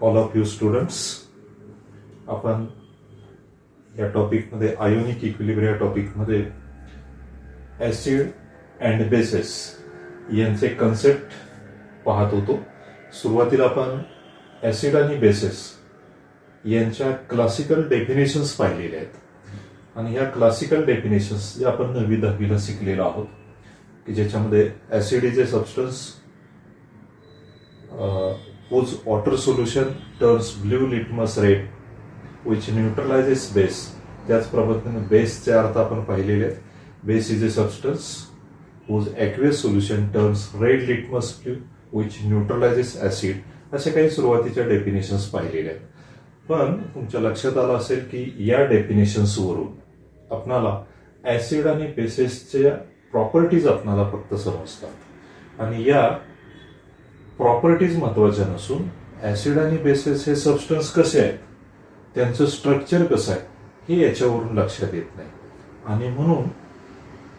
All of you students. आपण या टॉपिकमध्ये आयोनिक इक्विलिब्रिया टॉपिकमध्ये ऍसिड अँड बेसेस यांचे कन्सेप्ट पाहत होतो. सुरुवातीला आपण ऍसिड आणि बेसेस यांच्या क्लासिकल डेफिनेशन्स पाहिलेल्या आहेत आणि ह्या क्लासिकल डेफिनेशन्स जे आपण 9वी-10वीला शिकलेलो आहोत की ज्याच्यामध्ये acid is a substance whose water solution turns blue litmus red which neutralizes base. त्याच पद्धतीने बेसचे अर्थ आपण पाहिलेले आहेत. Base is A substance whose aqueous solution turns red litmus blue which neutralizes acid. असे काही सुरुवातीच्या डेफिनेशन्स पाहिलेले आहेत. पण तुमच्या लक्षात आलं असेल की या डेफिनेशन्स वरून आपणाला ऍसिड आणि बेसेसच्या प्रॉपर्टीज आपणाला फक्त समजतात आणि या प्रॉपर्टीज महत्वाच्या नसून ऍसिड आणि बेसेस हे सबस्टन्स कसे आहेत, त्यांचं स्ट्रक्चर कसं आहे हे याच्यावरून लक्षात येत नाही आणि म्हणून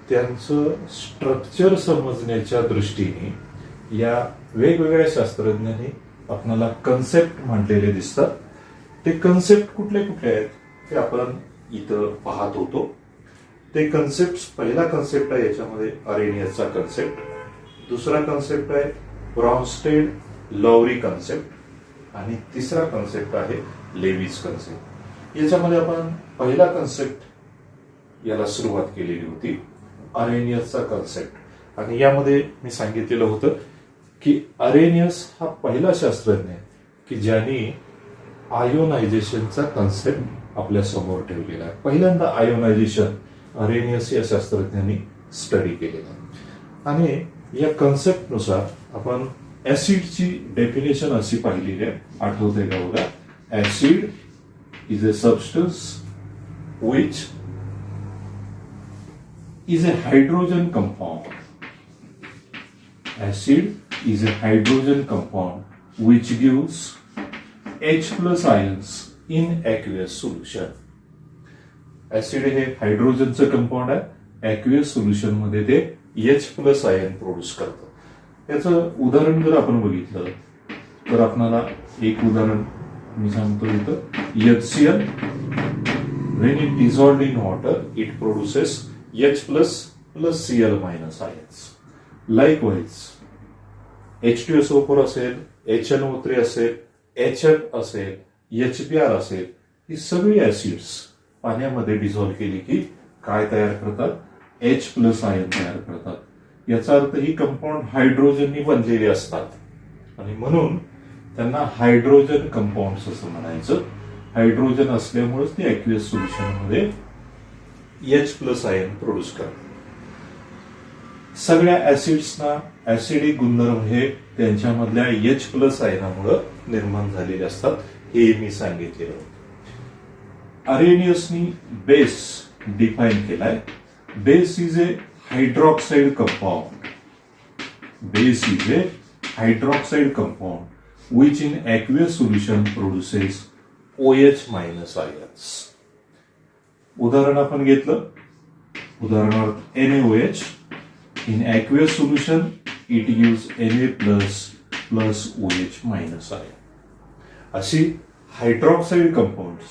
त्यांचं स्ट्रक्चर समजण्याच्या दृष्टीने या वेगवेगळ्या शास्त्रज्ञांनी आपल्याला कन्सेप्ट म्हटलेले दिसतात. ते कन्सेप्ट कुठले कुठले आहेत हे आपण इथं पाहत होतो. ते कन्सेप्ट, पहिला कन्सेप्ट आहे याच्यामध्ये अरेनियसचा कन्सेप्ट, दुसरा कन्सेप्ट आहे ब्रॉन्स्टेड लॉवरी कन्सेप्ट आणि तिसरा कन्सेप्ट आहे लेविस कन्सेप्ट. याच्यामध्ये आपण पहिला कन्सेप्ट याला सुरुवात केलेली होती, अरेनियसचा कन्सेप्ट. आणि यामध्ये मी सांगितलेलं होतं की अरेनियस हा पहिला शास्त्रज्ञ आहे की ज्यांनी आयोनायझेशनचा कन्सेप्ट आपल्या समोर ठेवलेला आहे. पहिल्यांदा आयोनायझेशन अरेनियस या शास्त्रज्ञांनी स्टडी केलेला आणि या कन्सेप्टनुसार आपण ऍसिडची डेफिनेशन अशी पाहिलेली आहे, आठवते का बघा. Acid is a substance which is a hydrogen compound. Acid is a hydrogen compound which gives H+ ions in aqueous solution. Acid हे हायड्रोजनचं कंपाऊंड आहे, ऍक्वियस सोल्युशन मध्ये ते H+ आयन प्रोड्यूस करतं. याचं उदाहरण जर आपण बघितलं तर आपल्याला एक उदाहरण मी सांगतो इथं. HCl when it dissolved in water it produces H+ plus Cl minus ions. Likewise H2SO4 असेल, HNO3 असेल, HF असेल, HBr असेल, ही सगळी ऍसिड्स पाण्यामध्ये डिझॉल्व्ह केली की काय तयार करतात, H+ आयन तयार करतात. याचा अर्थ ही कंपाऊंड हायड्रोजननी बनलेली असतात आणि म्हणून त्यांना हायड्रोजन कंपाऊंड्स असं म्हणायचं. हायड्रोजन असल्यामुळेच ते ऍक्वियस सोल्युशन मध्ये H+ आयन प्रोड्यूस करतात. सगळ्या ऍसिड्सना ऍसिडिक गुणधर्म हे त्यांच्यामधल्या H+ आयनामुळे निर्माण झालेले असतात, हे मी सांगितलेलं होतं. अरेनियसनी बेस डिफाईन केलाय. Base is a hydroxide compound. Base is a hydroxide compound which in aqueous solution produces OH- ions. उदाहरण आपण घेतलं, उदाहरणार्थ NaOH. In aqueous solution, it gives Na plus OH- ion. अशी हायड्रॉक्साइड कंपाऊंड्स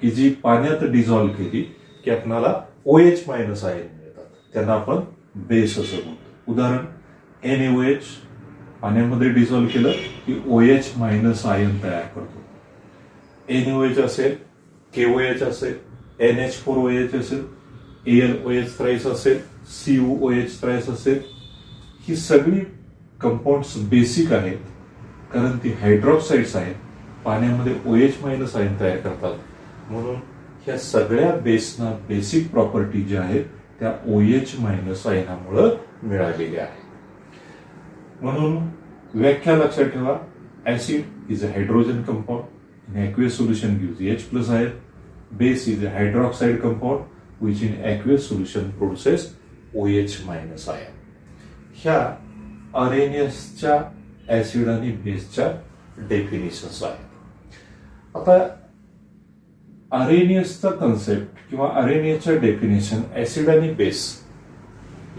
की जी पाण्यात dissolve केली की आपल्याला OH- आयन मिळतात, त्यांना आपण बेस असं म्हणतो. उदाहरण NaOH पाण्यामध्ये डिझॉल्व्ह केलं की OH- आयन तयार करतो. NaOH असेल, KOH असेल, NH4OH असेल, AlOH थ्राईस असेल, CuOH थ्राईस असेल, ही सगळी कंपाऊंड्स बेसिक आहेत कारण ती हायड्रॉक्साइड्स आहेत, पाण्यामध्ये OH- आयन तयार करतात. म्हणून ह्या सगळ्या बेसना बेसिक प्रॉपर्टी ज्या आहेत त्या OH- आयनामुळे मिळालेल्या आहेत. म्हणून व्याख्या लक्षात ठेवा. Acid is a hydrogen compound in aqueous solution gives H+ ion. Base is a hydroxide compound which in aqueous solution produces OH- ion. ह्या अरेनियसच्या ऍसिड आणि बेसच्या डेफिनेशन्स आहेत. आता अरेनियसचा कन्सेप्ट किंवा अरेनियसच्या डेफिनेशन ऍसिड आणि बेस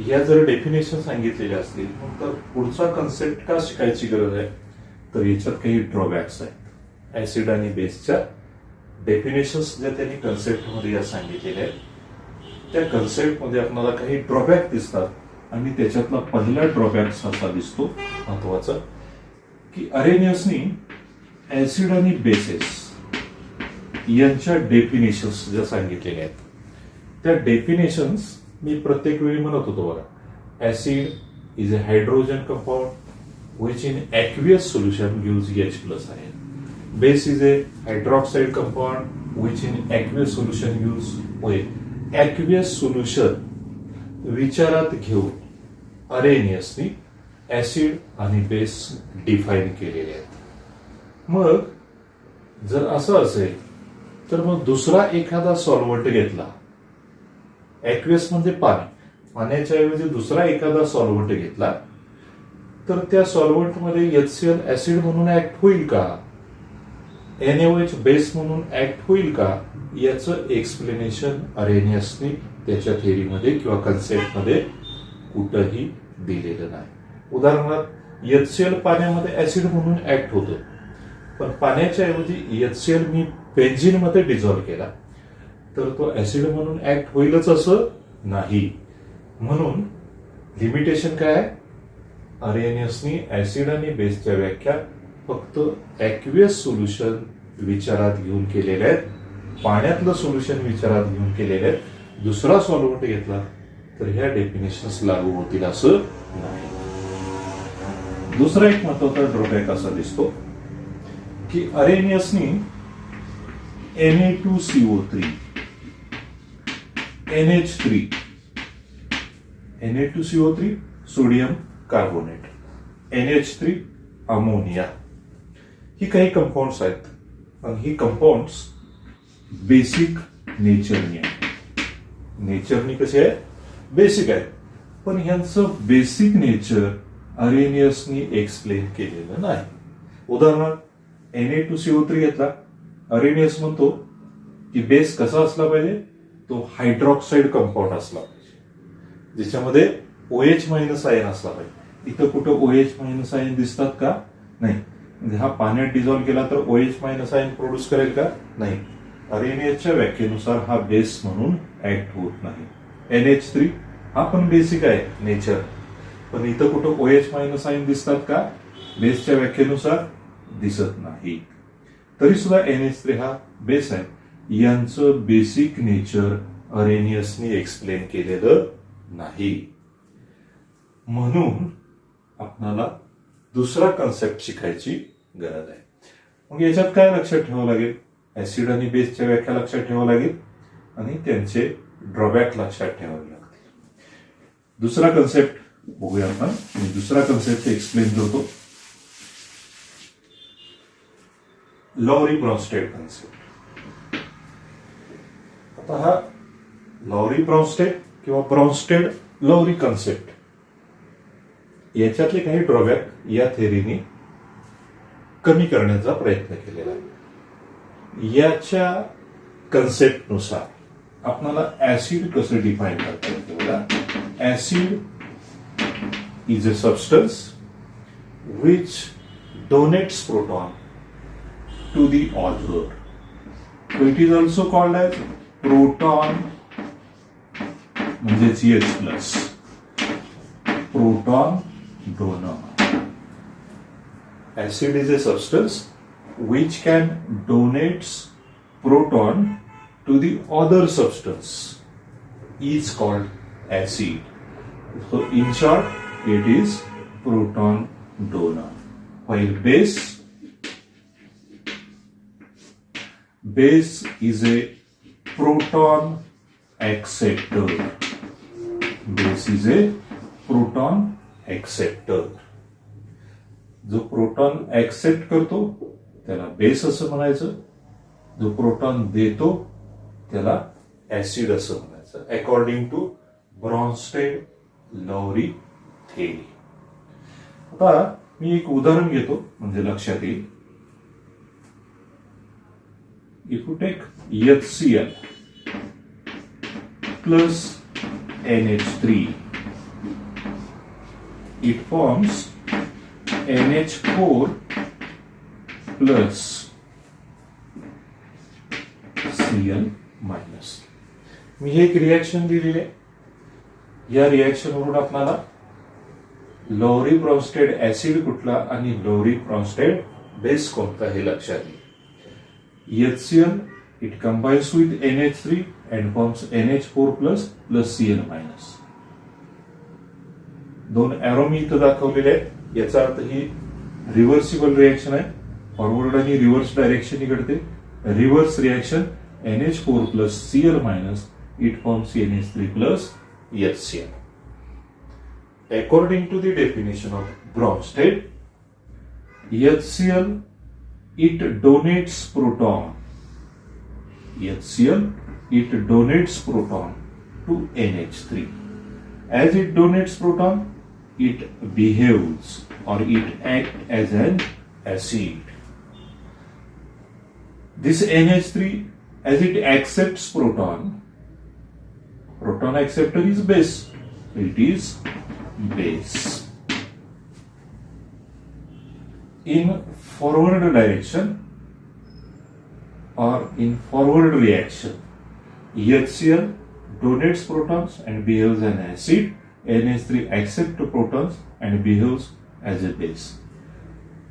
या जर डेफिनेशन सांगितलेल्या असतील तर पुढचा कन्सेप्ट का शिकायची गरज आहे, तर याच्यात काही ड्रॉबॅक्स आहेत. ऍसिड आणि बेसच्या डेफिनेशन्स ज्या त्यांनी कन्सेप्टमध्ये या सांगितलेल्या आहेत त्या कन्सेप्टमध्ये आपल्याला काही ड्रॉबॅक दिसतात आणि त्याच्यातला पहिला ड्रॉबॅक असा दिसतो महत्वाचा की अरेनियसनी ऍसिड आणि बेसेस यांच्या डेफिनेशन्स ज्या सांगितलेल्या आहेत त्या डेफिनेशन्स मी प्रत्येक वेळी म्हणत होतो बघा. Acid is a hydrogen compound which in aqueous solution gives H+ ion. Base is a hydroxide compound which in aqueous solution gives OH. Aqueous solution विचारात घेऊन अरेनियसनी ऍसिड आणि बेस डिफाईन केलेले आहेत. मग जर असं असेल तर मग दुसरा एखादा सॉल्व्हंट घेतला, ऍक्वियस म्हणजे पाण्याच्या ऐवजी दुसरा एखादा सॉल्व्हंट घेतला तर त्या सॉल्व्हंट मध्ये HCl ऍसिड म्हणून ऍक्ट होईल का, NaOH बेस म्हणून ऍक्ट होईल का, याचं एक्सप्लेनेशन अरेनियसनी त्याच्या थेअरीमध्ये किंवा कन्सेप्टमध्ये कुठंही दिलेलं नाही. उदाहरणार्थ HCl पाण्यामध्ये ऍसिड म्हणून ऍक्ट होतं, पण पाण्याच्या ऐवजी HCl मी बेन्झीन मध्ये डिझॉल्व्ह केला तर तो ऍसिड म्हणून ऍक्ट होईलच असं नाही. म्हणून लिमिटेशन काय आहे, अरेनियसनी ऍसिड आणि बेसच्या व्याख्या फक्त ॲक्वियस सोल्युशन विचारात घेऊन केलेले आहेत, पाण्यातलं सोल्युशन विचारात घेऊन केलेले आहेत. दुसरा सॉल्व्हंट घेतला तर ह्या डेफिनेशन्स लागू होतील असं नाही. दुसरा एक महत्वाचा ड्रॉबॅक असा दिसतो की अरेनियसनी Na2CO3 NH3 sodium carbonate, NH3 ammonia, ही काही कंपाऊंड्स आहेत आणि ही कंपाऊंड्स बेसिक नेचरनी आहे. नेचरनी कसे आहे, बेसिक आहे, पण ह्यांचं बेसिक नेचर अरेनियसनी एक्सप्लेन केलेलं नाही. उदाहरणार्थ Na2CO3 घेतला, अरेनियस म्हणतो की बेस कसा असला पाहिजे, तो हायड्रॉक्साईड कंपाऊंड असला पाहिजे ज्याच्यामध्ये OH- आयन असला पाहिजे. इथं कुठं OH- आयन दिसतात का, नाही. म्हणजे हा पाण्यात डिझॉल्व्ह केला तर OH- आयन प्रोड्यूस करेल का, नाही. अरेनियसच्या व्याख्येनुसार हा बेस म्हणून ऍक्ट होत नाही. NH3 हा पण बेसिक आहे नेचर, पण इथं कुठं OH- आयन दिसतात का, बेसच्या व्याख्येनुसार दिसत नाही. तरी सुद्धा NH3 हा बेस आहे. यांचं बेसिक नेचर अरेनियसनी एक्सप्लेन केलेलं नाही. म्हणून आपल्याला दुसरा कन्सेप्ट शिकायची गरज आहे. मग याच्यात काय लक्षात ठेवावं लागेल, ऍसिड आणि बेसच्या व्याख्या लक्षात ठेवावं लागेल आणि त्यांचे ड्रॉबॅक लक्षात ठेवावे लागतील. दुसरा कन्सेप्ट बघूया आपण. मी दुसरा कन्सेप्ट एक्सप्लेन करतो, लॉरी-ब्रॉन्स्टेड कन्सेप्ट. आता हा लॉरी-ब्रॉन्स्टेड किंवा ब्रॉन्स्टेड-लॉरी कन्सेप्ट याच्यातले काही ड्रॉबॅक या थेअरीने कमी करण्याचा प्रयत्न केलेला आहे. याच्या कन्सेप्टनुसार आपल्याला ऍसिड कसं डिफाईन करता येतं बघा. Acid is a substance which donates proton to the other. So it is also called as proton म्हणजेच H+. Proton donor. Acid is a substance which can donates proton to the other substance is called acid. So in short, it is proton donor. While base is a proton acceptor. Base is a proton acceptor. जो proton accept करतो त्याला base असं म्हणायचं, जो proton देतो त्याला acid असं म्हणायचं, अकॉर्डिंग टू ब्रॉन्स्टेड-लॉरी थेअरी. आता मी एक उदाहरण घेतो म्हणजे लक्षात येईल. If you take HCl plus NH3, it forms NH4 plus Cl minus. मी हे एक रिॲक्शन दिलेली आहे. या रिॲक्शन वरून आपल्याला लोअरी ब्रॉन्स्टेड ऍसिड कुठला आणि लोअरी ब्रॉन्स्टेड बेस कोणता हे लक्षात घ्या. HCl it combines with NH3 and forms NH4 plus plus Cl minus. दोन एरो मी इथं दाखवलेले आहेत. याचा अर्थ ही रिव्हर्सिबल रिॲक्शन आहे. फॉरवर्ड आणि रिव्हर्स डायरेक्शन घडते. Reverse reaction NH4 plus Cl minus it forms NH3 plus HCl. According to the definition of Bronsted, HCl it donates proton. HCl it donates proton to NH3. As it donates proton, it behaves or it acts as an acid. This NH3, as it accepts proton acceptor is base. It is base. In forward direction or in forward reaction, HCl donates protons and behaves as an acid. NH3 accepts protons and behaves as a base.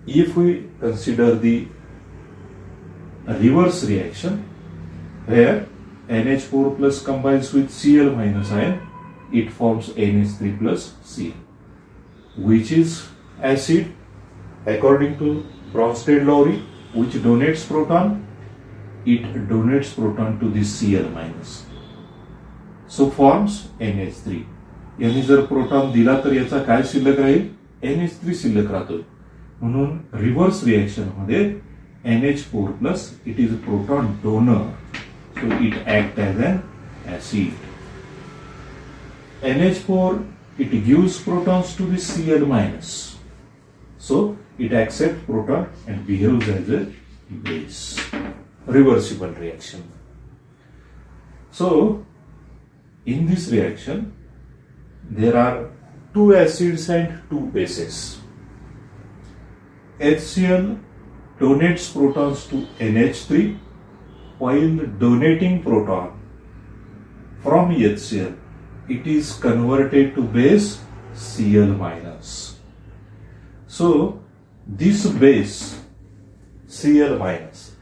If we consider the reverse reaction, where NH4 plus combines with Cl minus ion, it forms NH3 plus Cl, which is acid according to Bronsted-Lowry, which donates proton. It donates proton to this Cl minus, so forms NH3. यांनी जर proton दिला तर याचा काय शिल्लक राहील? NH3 शिल्लक राहतो. म्हणून रिव्हर्स रिएक्शन मध्ये NH4 plus it is proton donor, so it acts as an acid. NH4 it gives protons to the Cl minus, so it accepts proton and behaves as a base. Reversible reaction. So in this reaction there are two acids and two bases. HCl donates protons to NH3 while donating proton from HCl, it is converted to base Cl minus. So this base Cl minus,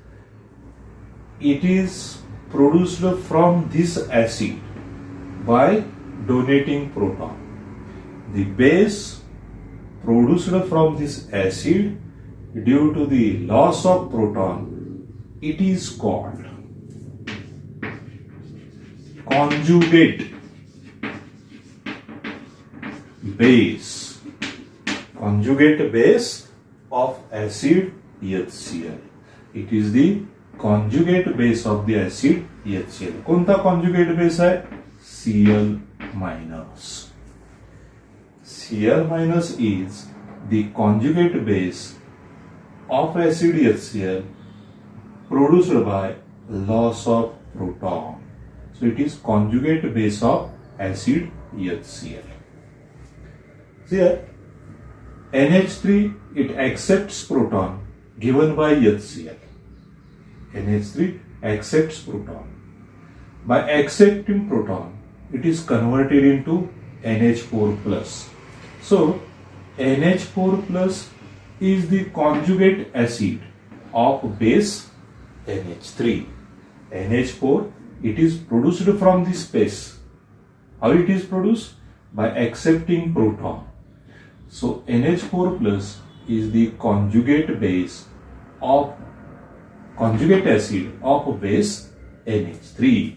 it is produced from this acid by donating proton. The base produced from this acid due to the loss of proton, it is called conjugate base. Conjugate base of acid HCl. It is the conjugate base of the acid HCl. कोणता conjugate base है? Cl minus. Cl minus is the conjugate base of acid HCl produced by loss of proton. So it is conjugate base of acid HCl. Here NH3 it accepts proton given by HCl. NH3 accepts proton. By accepting proton, it is converted into NH4 plus. So NH4 plus is the conjugate acid of base NH3. NH4 it is produced from this base. How it is produced? By accepting proton. So NH4 plus is the conjugate base of conjugate acid of base NH3.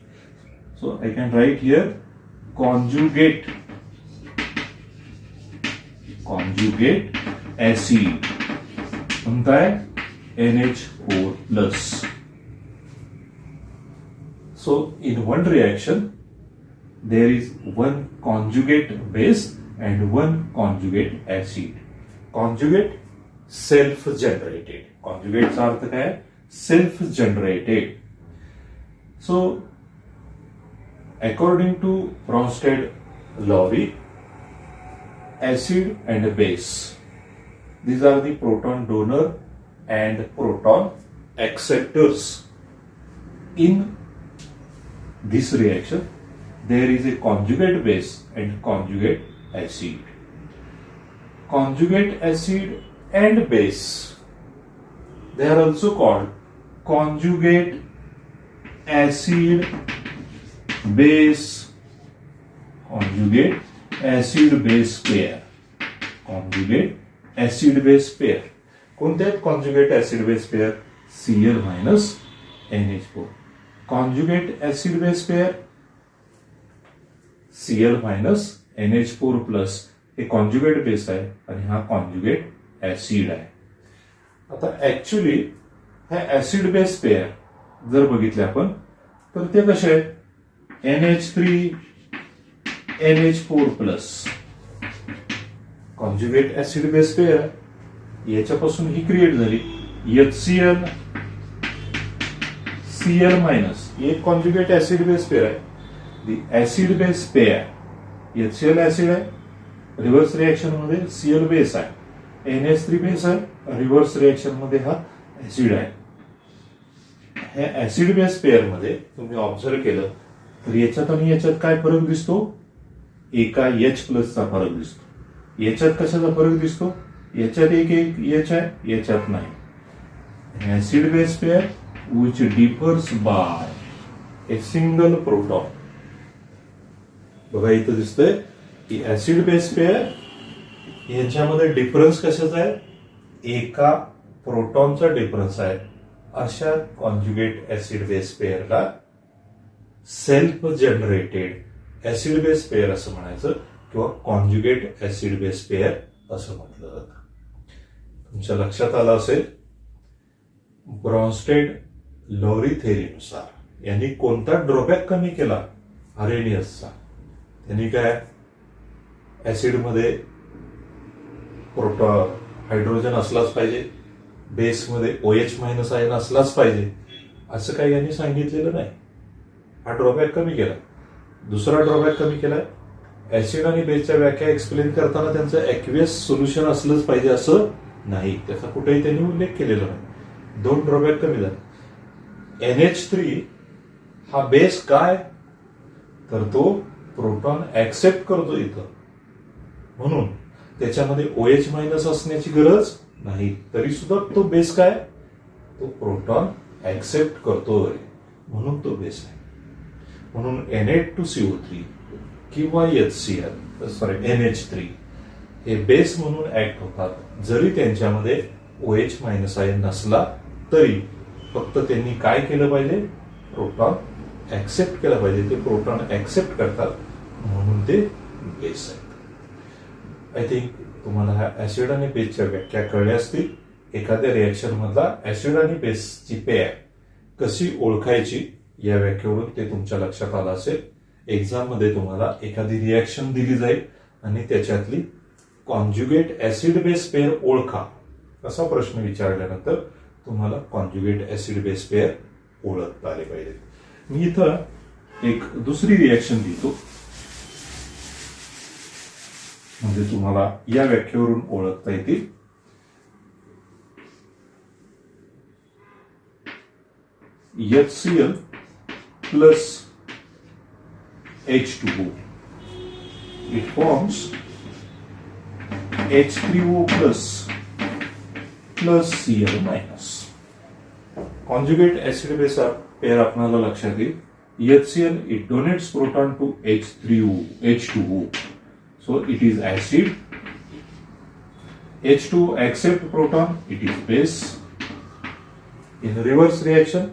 So I can write here conjugate acid कोणता है? NH4 plus. So in one reaction there is one conjugate base and one conjugate acid. Conjugate self generated. Conjugate चा अर्थ काय? Self generated. So according to Bronsted-Lowry, acid and base, these are the proton donor and proton acceptors in this reaction, there is a conjugate base and conjugate acid. Conjugate acid and base, they are also called conjugate acid base, conjugate acid base pair. Conjugate acid base pair. कोणते आहेत conjugate acid base pair? Cl minus NH4. Conjugate acid base pair Cl minus NH4 plus हे conjugate base आहे आणि हा conjugate acid आहे. आता actually हे acid base pair जर बघितले आपण तर ते कसे आहेत? NH3 NH4 plus conjugate acid base pair, याच्यापासून ही क्रिएट झाली HCl Cl मायनस, एक कॉन्जुगेट ऍसिड बेस पेअर आहे. The acid base pair HCl acid आहे, रिव्हर्स रिएक्शन मध्ये Cl बेस आहे, NH3 बेस आहे, रिव्हर्स रिएक्शन मध्ये हा ऍसिड आहे. हे ऍसिड बेस पेअर मध्ये तुम्ही ऑब्झर्व केलं तर याच्यात आणि याच्यात काय फरक दिसतो? एका H प्लसचा फरक दिसतो. याच्यात कशाचा फरक दिसतो? याच्यात एक H आहे, याच्यात नाही. Acid base pair which differs by a single proton. बघा इथं दिसतंय की ऍसिड बेस पेअर याच्यामध्ये डिफरन्स कशाचा आहे? एका प्रोटॉनचा डिफरन्स आहे. अशा कॉन्जुगेट ऍसिड बेस पेअरला self generated acid base pair असं म्हणायचं किंवा कॉन्जुगेट ऍसिड बेस पेअर असं म्हटलं जातं. तुमच्या लक्षात आलं असेल ब्रॉन्स्टेड लॉरी थेअरीनुसार यांनी कोणता ड्रॉबॅक कमी केला? अरेनियसचा. त्यांनी काय ऍसिड मध्ये प्रोटॉन हायड्रोजन असलाच पाहिजे, बेसमध्ये OH मायनस आयन असलाच पाहिजे असं काही यांनी सांगितलेलं नाही. हा ड्रॉबॅक कमी केला. दुसरा ड्रॉबॅक कमी केलाय, ऍसिड आणि बेसच्या व्याख्या एक्सप्लेन करताना त्यांचं ऍक्वियस सोल्युशन असलंच पाहिजे असं नाही, त्याचा कुठेही त्यांनी उल्लेख केलेला नाही. दोन ड्रॉबॅक कमी झाले. NH3 हा बेस काय? तर तो प्रोटॉन ऍक्सेप्ट करतो इथं, म्हणून त्याच्यामध्ये OH मायनस असण्याची गरज नाही. तरी सुद्धा तो बेस काय? तो प्रोटॉन ऍक्सेप्ट करतोय म्हणून तो बेस आहे. म्हणून Na2CO3 किंवा NH3 हे बेस म्हणून ऍक्ट होतात जरी त्यांच्यामध्ये OH मायनस आयन नसला तरी. फक्त त्यांनी काय केलं पाहिजे? प्रोटॉन ऍक्सेप्ट केला पाहिजे. ते प्रोटॉन ऍक्सेप्ट करतात म्हणून ते बेस आहेत. आय थिंक तुम्हाला ह्या ऍसिड आणि बेसच्या व्याख्या कळल्या असतील. एखाद्या रिएक्शन मधला ऍसिड आणि बेसची पेअर कशी ओळखायची या व्याख्येवरून ते तुमच्या लक्षात आलं असेल. एक्झाम मध्ये तुम्हाला एखादी रिएक्शन दिली जाईल आणि त्याच्यातली कॉन्जुगेट ऍसिड बेस पेअर ओळखा असा प्रश्न विचारल्यानंतर तुम्हाला कॉन्जुगेट ऍसिड बेस पेअर ओळखता आले पाहिजे. मी इथं एक दुसरी रिएक्शन लिहितो म्हणजे तुम्हाला या व्याख्येवरून ओळखता येतील. HCl plus H2O. It forms H3O plus Cl minus. Conjugate acid base pair आपल्याला लक्षात येईल. HCl it donates proton to H2O. So it is acid. H2 accept proton, it is base. In reverse reaction,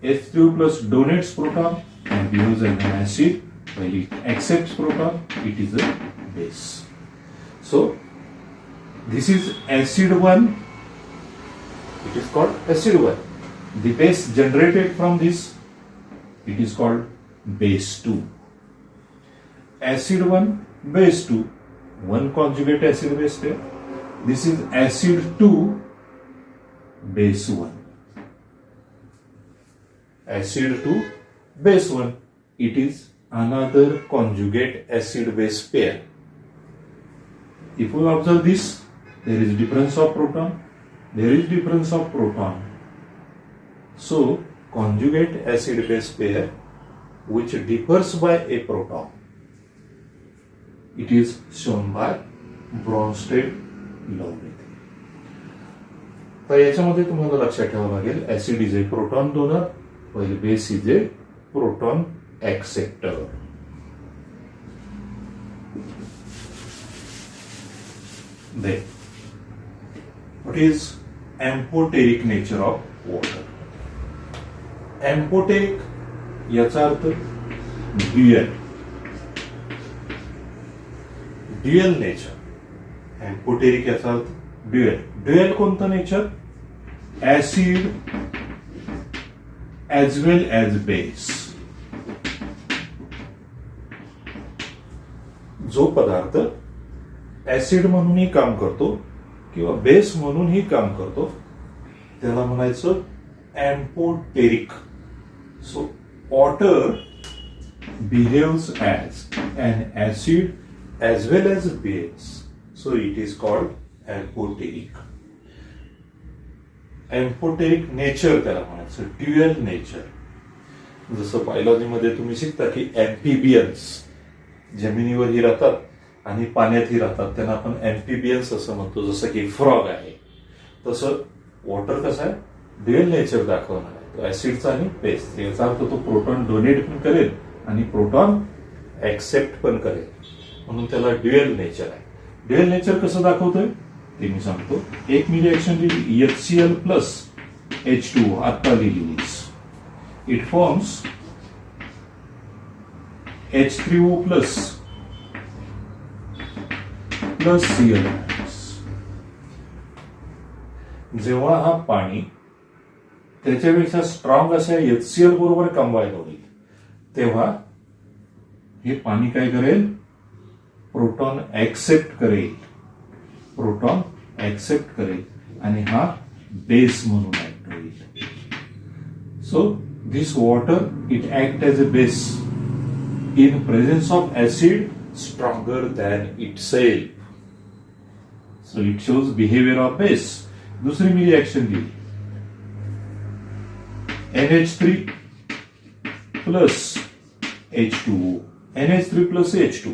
H3 plus donates proton and behaves as an acid, while it accepts proton, it is a base. So this is acid 1. It is called acid 1. The base generated from this, it is called base 2. Acid 1, base 2. One conjugate acid base pair. This is acid 2, base 1. Acid 2, base 1. It is another conjugate acid base pair. If we observe this, there is difference of proton. There is difference of proton. So conjugate acid base pair which differs by a proton. It is shown by Bronsted-Lowry. तर याच्यामध्ये तुम्हाला लक्षात ठेवावं लागेल, acid is a proton donor while base is a proton acceptor. Then, what is amphoteric nature of water? Amphoteric याचा अर्थ dual nature. Amphoteric याचा अर्थ ड्युअल कोणतं nature? Acid as well as base. जो पदार्थ ऍसिड म्हणूनही काम करतो किंवा बेस म्हणूनही काम करतो त्याला म्हणायचं amphoteric. So water behaves as an acid as well as base, so it is called amphoteric. Amphoteric nature त्याला म्हणायचं, ड्युअल नेचर. जसं बायोलॉजीमध्ये तुम्ही शिकता की एम्फिबियन्स जमिनीवरही राहतात आणि पाण्यातही राहतात, त्यांना आपण एम्फिबियन्स असं म्हणतो, जसं की फ्रॉग आहे. तसं वॉटर कसं आहे, ड्युअल नेचर दाखवणार आहे, तो ऍसिडचा आणि बेस. याचा अर्थ तो प्रोटॉन डोनेट पण करेल आणि प्रोटॉन ऍक्सेप्ट पण करेल, म्हणून त्याला ड्युअल नेचर आहे. ड्युअल नेचर कसं दाखवतोय ते मी सांगतो. एक मी रिएक्शन लिहिली HCl प्लस H2O, आता लिहिली. It forms H3O plus Cl. जेव्हा हा पाणी त्याच्यापेक्षा स्ट्रॉंग अशा HCl बरोबर कंबाईन होईल तेव्हा हे पाणी काय करेल, प्रोटॉन ऍक्सेप्ट करेल, आणि हा बेस म्हणून ऍक्ट होईल. So this water it act as a base in presence of acid stronger than itself. So it shows behaviour of base. दुसरी मी रिएक्शन लिहिली NH3 plus H2O, NH3 plus H2.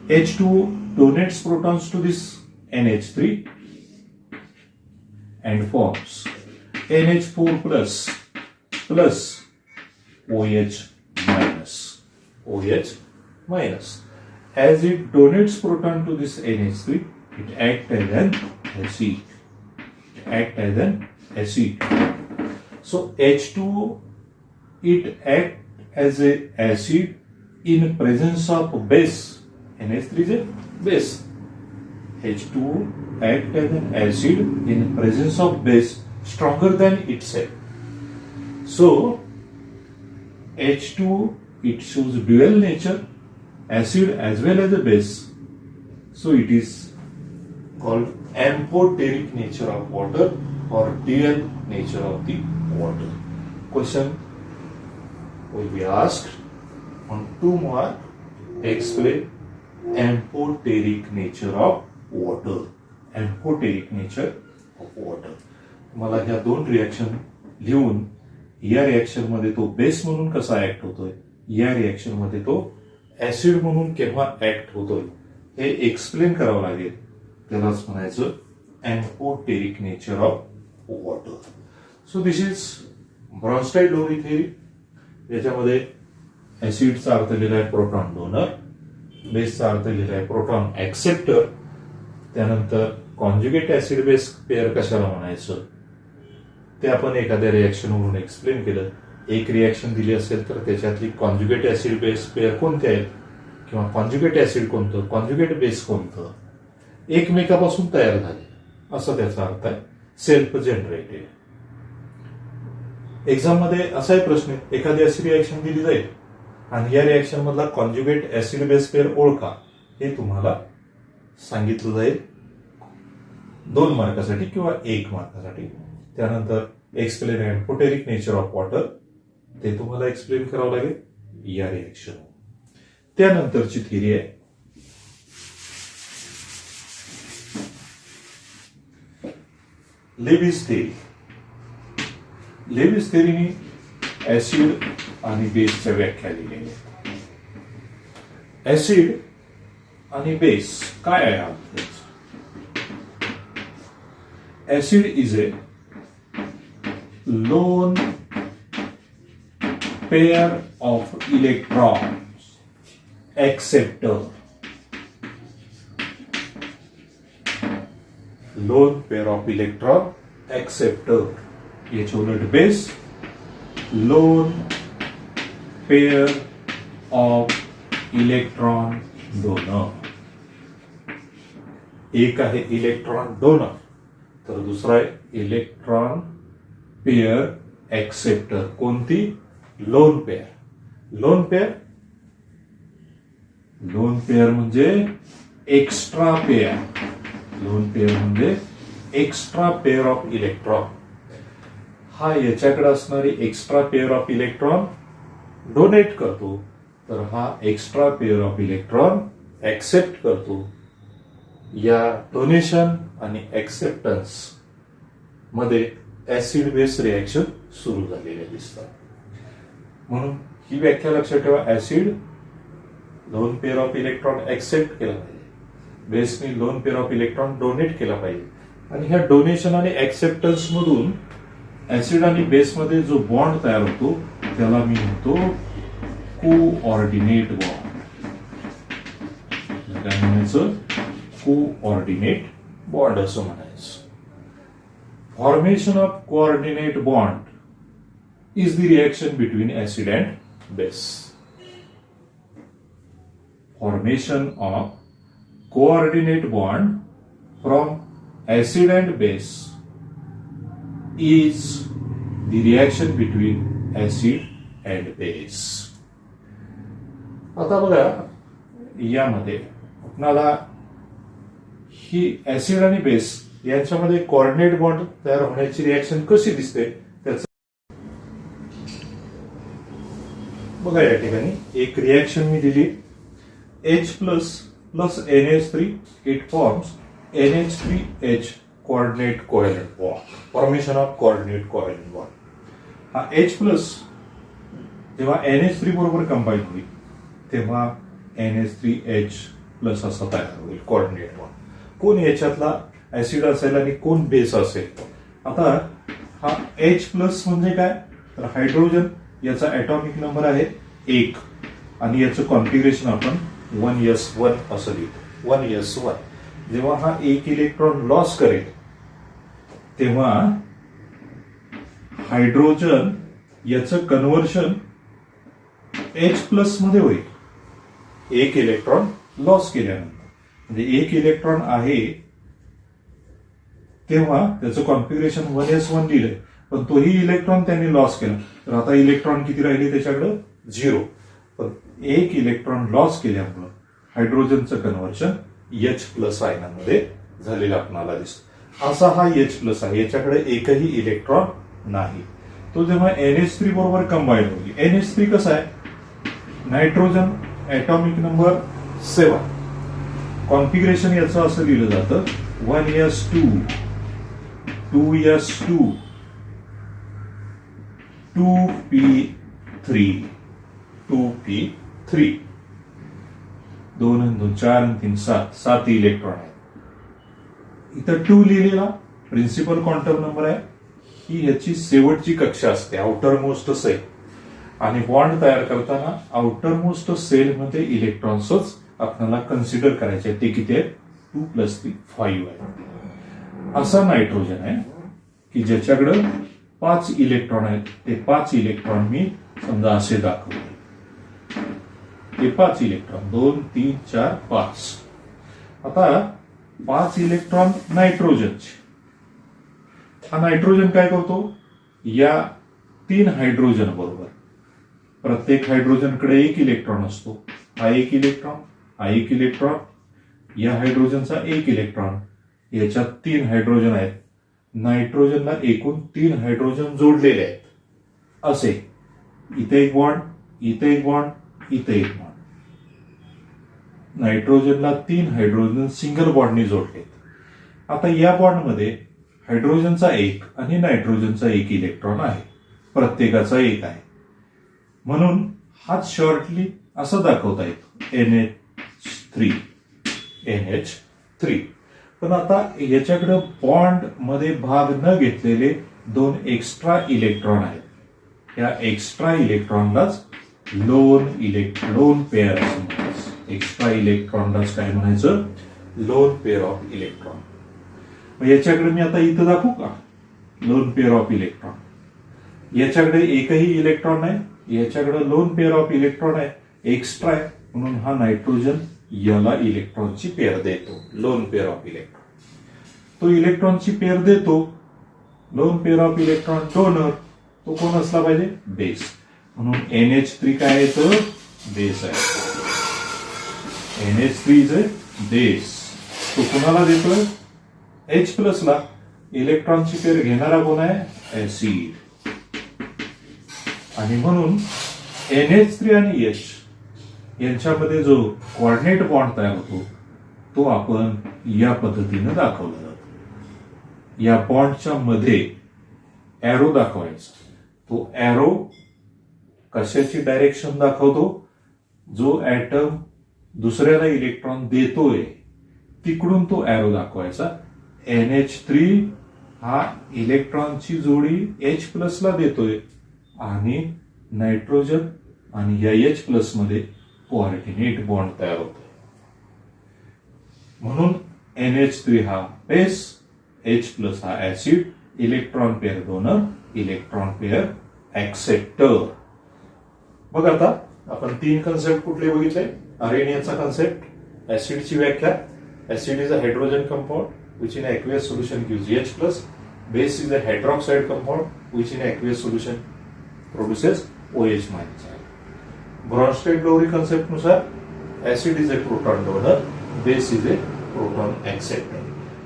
H2O donates protons to this NH3 and forms NH4 plus OH minus. As it donates proton to this NH3, it acts as an acid. So H2O it acts as a acid in presence of base. NH3 is a base. H2O acts as an acid in presence of base stronger than itself. So H2O it shows dual nature, acid as well as a base. So it is called amphoteric nature of water or dual nature of the water. Question will be asked on 2 mark. Explain amphoteric nature of water. Amphoteric nature of water. मला ह्या 2 reaction लिहून या reaction मध्ये तो base म्हणून कसा act होतोय, या रिएक्शन मध्ये तो ऍसिड म्हणून केव्हा ऍक्ट होतोय हे एक्सप्लेन करावं लागेल. त्यालाच म्हणायचं amphoteric nature of water. So this is Bronsted Lowry theory. याच्यामध्ये ऍसिडचा अर्थ लिहिला आहे प्रोटॉन डोनर, बेसचा अर्थ लिहिला आहे प्रोटॉन ऍक्सेप्टर. त्यानंतर कॉन्जुगेट ऍसिड बेस पेअर कशाला म्हणायचं ते आपण एखाद्या रिएक्शनवरून एक्सप्लेन केलं. एक रिएक्शन दिली असेल तर त्याच्यातली कॉन्जुगेट ऍसिड बेस पेअर कोणते आहेत किंवा कॉन्जुगेट ऍसिड कोणतं, कॉन्जुगेट बेस कोणतं, एकमेकापासून तयार झाले असं त्याचा अर्थ आहे. Self generated. एक्झाम मध्ये असाही प्रश्न आहे, एखादी अशी रिएक्शन दिली जाईल आणि या रिएक्शन मधला कॉन्जुगेट ऍसिड बेस पेअर ओळखा, हे तुम्हाला सांगितलं जाईल 2 मार्कासाठी किंवा 1 मार्कासाठी. त्यानंतर explain amphoteric nature of water, ते तुम्हाला एक्सप्लेन करावं लागेल या रिएक्शन. त्यानंतरची थिअरी आहे लेविस थेरी. लेविस थेरीने ऍसिड आणि बेसच्या व्याख्या लिहिलेल्या. ऍसिड आणि बेस काय आहे? Acid is a loan pair of electrons acceptor. Lone pair of electron acceptor. याच्या उलट base lone pair of electron donor. एक आहे इलेक्ट्रॉन डोनर तर दुसरा आहे इलेक्ट्रॉन पेअर एक्सेप्टर. कोणती? Lone pair. Lone pair lone pair म्हणजे एक्स्ट्रा पेअर. लोन पेअर म्हणजे एक्स्ट्रा पेअर ऑफ इलेक्ट्रॉन. हा याच्याकडे असणारी extra pair of electron donate करतो तर हा extra pair of electron accept करतो. या डोनेशन आणि एक्सेप्टन्स मध्ये ऍसिड बेस रिएक्शन सुरू झालेले दिसतात. म्हणून ही व्याख्या लक्षात ठेवा. Acid lone pair of electron accept केला पाहिजे, बेसने lone pair of electron donate केला पाहिजे. आणि ह्या डोनेशन आणि एक्सेप्टन्स मधून ऍसिड आणि बेस मध्ये जो बॉन्ड तयार होतो त्याला मी म्हणतो कोऑर्डिनेट बॉन्ड. काय म्हणायचं? कोऑर्डिनेट बॉन्ड असं म्हणायचं. Formation of coordinate bond is the reaction between acid and base. Formation of coordinate bond from acid and base is the reaction between acid and base. आता बघा यामध्ये आपल्याला ही ऍसिड आणि base यांच्यामध्ये कोऑर्डिनेट बॉन्ड तयार होण्याची रिएक्शन कशी दिसते त्याचं बघा. या ठिकाणी एक रिएक्शन मी दिली. H plus NH3, it forms NH3H coordinate covalent bond. Formation of coordinate covalent bond. हा H plus जेव्हा NH3 बरोबर कंबाईन होईल तेव्हा NH3H प्लस असा तयार होईल कोऑर्डिनेट बॉन्ड. कोण याच्यातला ऍसिड असेल आणि कोण बेस असेल? आता हा H प्लस म्हणजे काय? तर हायड्रोजन. याचा ऍटॉमिक नंबर आहे 1 आणि याचं कॉन्फिगरेशन आपण 1s1 असं लिहितो. 1s1. जेव्हा हा एक इलेक्ट्रॉन लॉस करेल तेव्हा हायड्रोजन याचं कन्व्हर्शन H प्लस मध्ये होईल. एक इलेक्ट्रॉन लॉस केल्यानंतर म्हणजे एक इलेक्ट्रॉन आहे तेव्हा त्याचं कॉन्फिगरेशन 1s1 लिहिलंय पण तोही इलेक्ट्रॉन त्यांनी लॉस केला तर आता इलेक्ट्रॉन किती राहिले त्याच्याकडे? 0. पण एक इलेक्ट्रॉन लॉस केल्यामुळे हायड्रोजनचं कन्व्हर्शन H प्लस आयनामध्ये झालेलं आपल्याला दिसतं. असा हा H प्लस आहे. याच्याकडे एकही इलेक्ट्रॉन नाही. तो जेव्हा NH3 बरोबर कंबाईन होईल. NH3 कसा आहे? Nitrogen, atomic number 7. कॉन्फिगरेशन याचं असं लिहिलं जातं 1s2 2s2 2p3 2p3. 2 आणि 2 4 आणि 3 7 इलेक्ट्रॉन आहेत. इथं 2 लिहिलेला प्रिन्सिपल क्वांटम नंबर आहे. ही ह्याची शेवटची कक्षा असते, आउटर मोस्ट सेल. आणि बॉन्ड तयार करताना आउटर मोस्ट सेल मध्ये इलेक्ट्रॉन्सच आपल्याला कन्सिडर करायचे. ते किती आहेत? 2 + 3 5 आहे. असा नायट्रोजन आहे की ज्याच्याकडे 5 इलेक्ट्रॉन आहेत. ते 5 इलेक्ट्रॉन मी समजा असे दाखवले. हे 5 इलेक्ट्रॉन 2 3 4 5. आता 5 इलेक्ट्रॉन नायट्रोजनचे. हा नायट्रोजन काय करतो? या 3 हायड्रोजन बरोबर प्रत्येक हायड्रोजनकडे 1 इलेक्ट्रॉन असतो. हा 1 इलेक्ट्रॉन, हा 1 इलेक्ट्रॉन, या हायड्रोजनचा 1 इलेक्ट्रॉन. याच्यात 3 हायड्रोजन आहेत. नायट्रोजनला एकूण 3 हायड्रोजन जोडलेले आहेत. असे इथे एक बॉन्ड, इथे एक बॉन्ड, इथे एक बॉन्ड. नायट्रोजनला 3 हायड्रोजन सिंगल बॉन्डने जोडलेत. आता या बॉन्डमध्ये हायड्रोजनचा 1 आणि नायट्रोजनचा 1 इलेक्ट्रॉन आहे. प्रत्येकाचा 1 आहे. म्हणून हाच शॉर्टली असं दाखवता येतो NH3 पण आता याच्याकडे बॉन्ड मध्ये भाग न घेतलेले 2 एक्स्ट्रा इलेक्ट्रॉन आहेत. या एक्स्ट्रा इलेक्ट्रॉनलाच लोन पेअर असं म्हणायचं. एक्स्ट्रा इलेक्ट्रॉनलाच काय म्हणायचं? Loan pair of electron. मग याच्याकडे मी आता इथं दाखवू का लोन पेअर ऑफ इलेक्ट्रॉन? याच्याकडे एकही इलेक्ट्रॉन नाही, याच्याकडे लोन पेअर ऑफ इलेक्ट्रॉन आहे, एक्स्ट्रा आहे, म्हणून हा नायट्रोजन याला इलेक्ट्रॉनची पेअर देतो. लोन पेअर ऑफ इलेक्ट्रॉन तो इलेक्ट्रॉनची पेअर देतो. Loan pair of electron donor तो कोण असला पाहिजे? बेस. म्हणून NH3 काय येतं? बेस आहे. NH3 is a base. तो कुणाला देतोय? H+ ला. इलेक्ट्रॉनची पेअर घेणारा कोण आहे? ऍसिड. आणि म्हणून NH3 आणि H यांच्यामध्ये जो कोऑर्डिनेट बॉन्ड तयार होतो तो आपण या पद्धतीने दाखवला जातो. या बॉन्डच्या मध्ये एरो दाखवायचा. तो एरो कशाची डायरेक्शन दाखवतो? जो ऍटम दुसऱ्याला इलेक्ट्रॉन देतोय तिकडून तो एरो दाखवायचा. NH3 हा इलेक्ट्रॉनची जोडी H+ ला देतोय आणि नायट्रोजन आणि या H+ मध्ये कोऑर्डिनेट बॉन्ड तयार होतोय. म्हणून NH3 हा बेस, H+ हा acid, electron pair donor, electron pair acceptor. बघ आता आपण 3 कन्सेप्ट कुठले बघितले? अरेनियाचा कन्सेप्ट, ऍसिडची व्याख्या. Acid is a hydrogen compound which in aqueous solution gives H+. Base is a hydroxide compound which in aqueous solution produces OH-. Bronsted Lowry concept नुसार acid is a proton donor, base is a proton acceptor.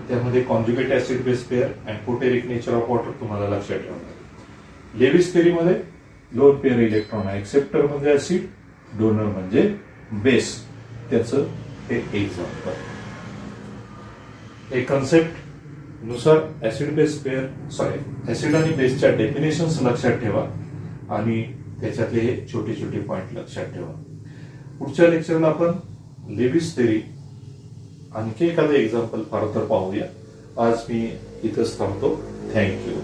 त्यामध्ये conjugate acid base pair and amphoteric nature of water तुम्हाला लक्षात ठेवणार. Lewis थेअरीमध्ये lone pair electron acceptor म्हणजे acid, donor म्हणजे base. त्याचं हे एक्झाम्पल. हे कन्सेप्ट नुसार ऍसिड आणि बेसच्या डेफिनेशन्स लक्षात ठेवा आणि त्याच्यातले हे छोटे छोटे पॉइंट लक्षात ठेवा. पुढच्या लेक्चरला आपण लेविस थेअरी आणखी एखादं एक्झाम्पल फार तर पाहूया. आज मी इथंच थांबतो. थँक्यू.